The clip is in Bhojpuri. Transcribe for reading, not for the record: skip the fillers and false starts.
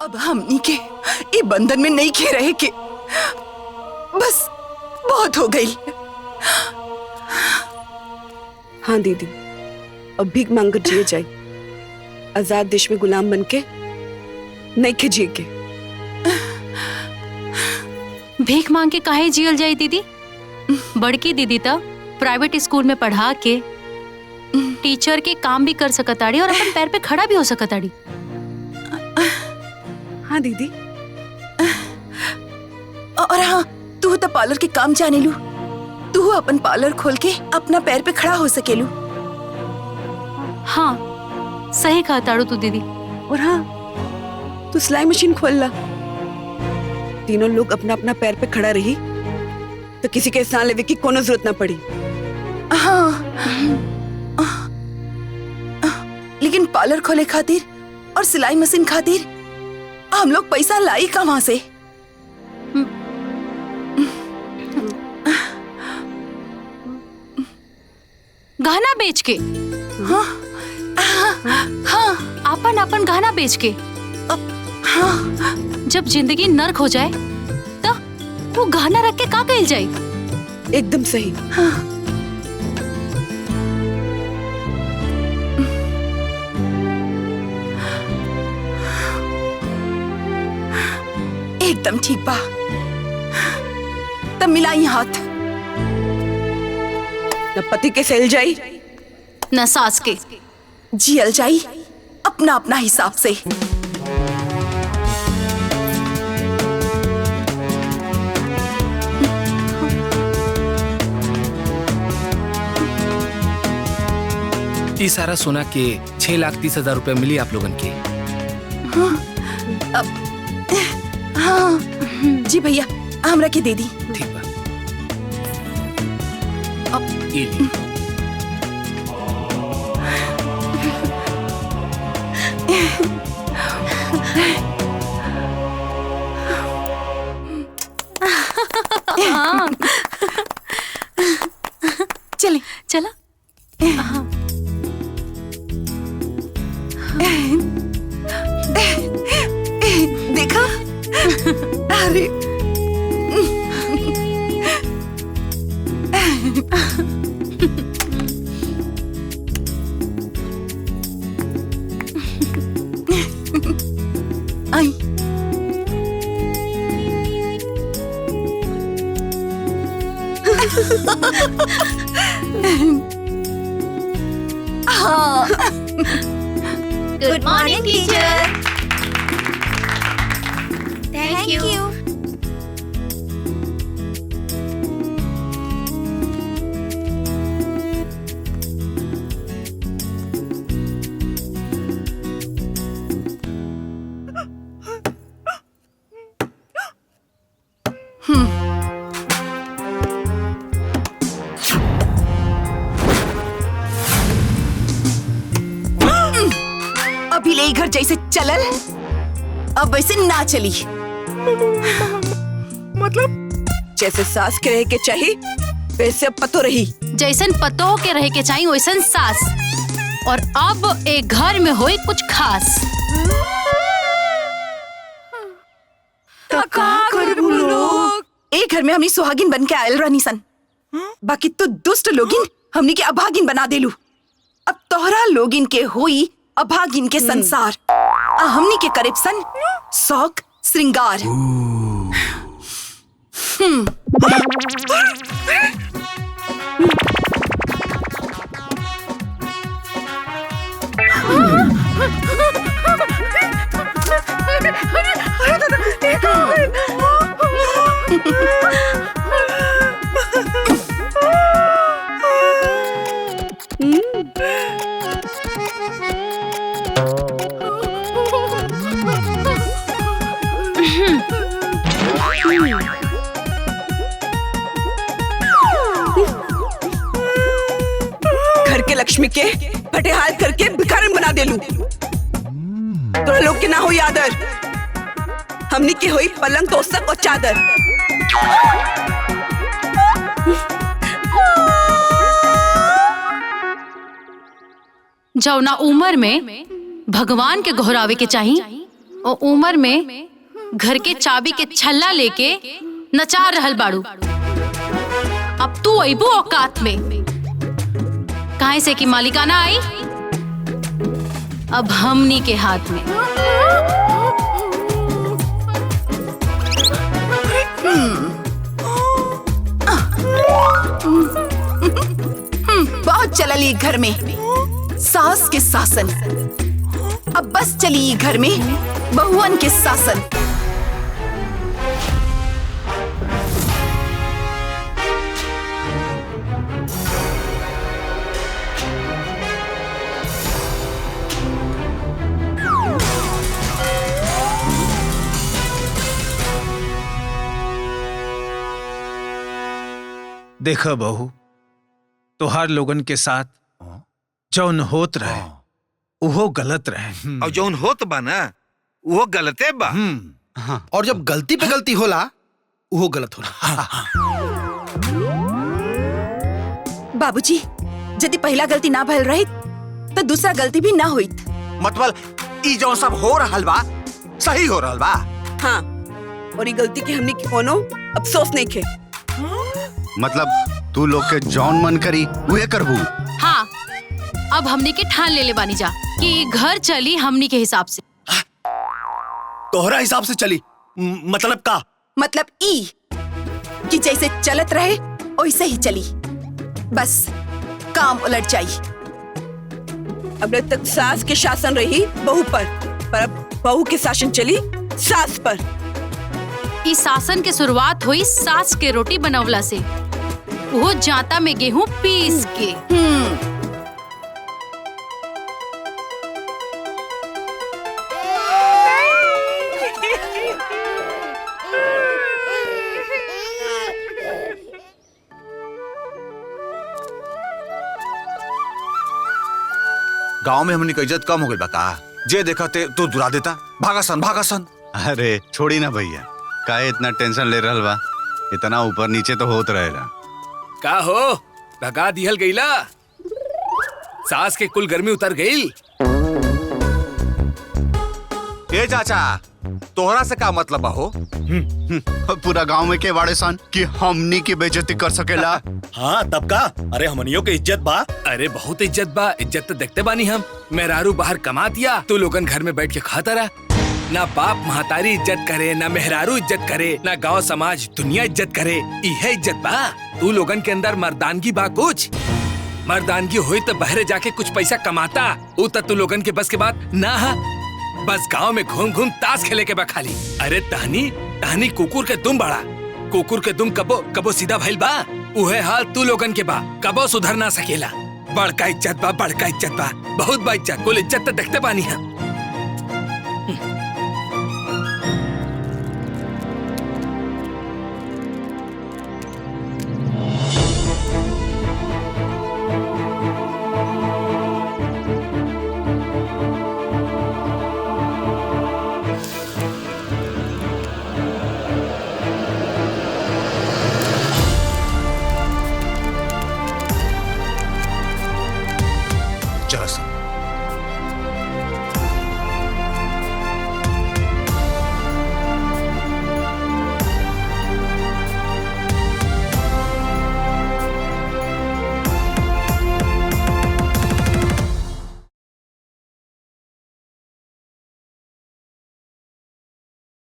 अब हमनी के ये बंधन में नहीं खे रहे के बस बहुत हो गई। हाँ दीदी, अब भीख मांग कर जिए जाए, आजाद देश में गुलाम बन के नहीं खे जिए के। भीख मांग के काहे जियल जाए दीदी? बड़की दीदी तो प्राइवेट स्कूल में पढ़ा के टीचर के काम भी कर सकताड़ी और अपन पैर पे खड़ा भी हो सकताड़ी। हाँ दीदी। और हाँ, तू तो पार्लर के काम जाने लू, तू अपन पार्लर खोल के अपना पैर पे खड़ा हो सकेलू। हाँ सही कहा ताड़ू तू दीदी। और हाँ, तू सिलाई मशीन खोल ला, तीनों लोग अपना अपना पैर पे खड़ा रही तो किसी के एहसान लेवे की कोनो जरूरत ना पड़ी। हाँ, लेकिन पार्लर खोले खातिर और सिलाई मशीन खातिर हम लोग पैसा लाई कहाँ से? गहना बेच के। हाँ, हाँ, अपन अपन गहना बेच के। हाँ, जब जिंदगी नर्क हो जाए तो तू गहना रख के का कइल जाए? एकदम सही। हाँ, एकदम ठीक बा। तब मिलाई हाथ। न पति के सेल जाई न सास के। जियल जाई अपना अपना हिसाब से। ये सारा सोना के 6,30,000 रुपए मिली आप लोगन के। हाँ, जी भैया, हमरा के दे दी। ठीक बा। अब ये ली। चले चला। देखा? अरे आई। हाँ। Good morning, teacher. Thank you. अभी ले घर जैसे चलल अब वैसे ना चली। मतलब जैसे सास के रहे के चाहिए वैसे अब पतो रही। जैसन पतो के रहे के चाहिए वैसन सास। और अब एक घर में होई कुछ खास। तो का करबू लोग? एक घर में हमनी सुहागिन बन के आयल रहनी सन, बाकी तो दुष्ट लोगिन हमनी के अभागिन बना देलू। अब तोहरा लोगिन के होई अभागिन के संसार। हमनी के करीब सन शौक श्रृंगार। घर के लक्ष्मी के फटेहाल करके भिखारन बना देलू। तो लोग के ना हो आदर, हमनी के होई पलंग तोसक और चादर। जौना उम्र में भगवान के गोहरावे के चाहिए और उम्र में घर के चाबी के छल्ला लेके नचा रहल बाड़ू। अब तू अइबू औकात में, काहे से कि मालिकाना आई अब हमनी के हाथ में। बहुत चलली घर में सास के शासन, अब बस चली घर में बहुअन के शासन। देखा बहू, तोहार लोगन के साथ जौन होत रहे उहो गलत रहे। और जौन होत बा ना वो गलते बा। और जब गलती पे गलती होला वो गलत होला। बाबूजी, यदि पहला गलती ना भइल रही तो दूसरा गलती भी ना होइत। मतलब ई जौन सब हो रहल बा सही हो रहल बा। हाँ, और ये गलती की हमने कोनो अफसोस नहीं खे। मतलब तू लोग के जौन मन करी उहे करबू। हाँ, अब हमनी के ठान ले बानी जा कि घर चली हमनी के हिसाब से। तोहरा हिसाब से चली मतलब का? मतलब ई कि जैसे चलत रहे वैसे ही चली, बस काम उलट जाई। अब तक सास के शासन रही बहू पर अब बहू के शासन चली सास पर। इस शासन के शुरुआत हुई सास के रोटी बनवला से, वो जाता में गेहूं पीस के। गांव में हमनी का इज्जत कम हो गई बा का? जे देखा ते तो दुरा देता। भागासन भागासन। अरे छोड़ी ना भैया, काहे इतना टेंशन ले रहल बा? इतना ऊपर नीचे तो होत रहेला। का हो, भगा दिहल गईला? सास के कुल गर्मी उतर गई। ए चाचा, तोहरा से का मतलब हो? पूरा गांव में के बाड़े सन कि हमनी की बेइज्जती कर सकेला। हाँ तब का? अरे हमनियों के इज्जत बा। अरे बहुत इज्जत बा, इज्जत तो देखते बानी हम। मेहरारू बाहर कमा दिया, तू लोगन घर में बैठ के खाता रहा। ना बाप महतारी इज्जत करे, ना मेहरारू इज्जत करे, ना गांव समाज दुनिया इज्जत करे। इहे इज्जत बा? तू लोगन के अंदर मर्दानगी बा कुछ? मर्दानगी हुई तो बहरे जाके कुछ पैसा कमाता, वो तू लोगन के बस के बात ना हा। बस गांव में घूम घूम ताश खेले के बा खाली। अरे टहनी कुकुर के दुम बड़ा, कुकुर के दुम कबो सीधा भइल बा? उहे हाल तू लोगन के बा, कबो सुधर ना सकेला। बड़का इज्जत बा, बड़का इज्जत बा, बहुत बा इज्जत। कुल इज्जत तो देखते बानी हम।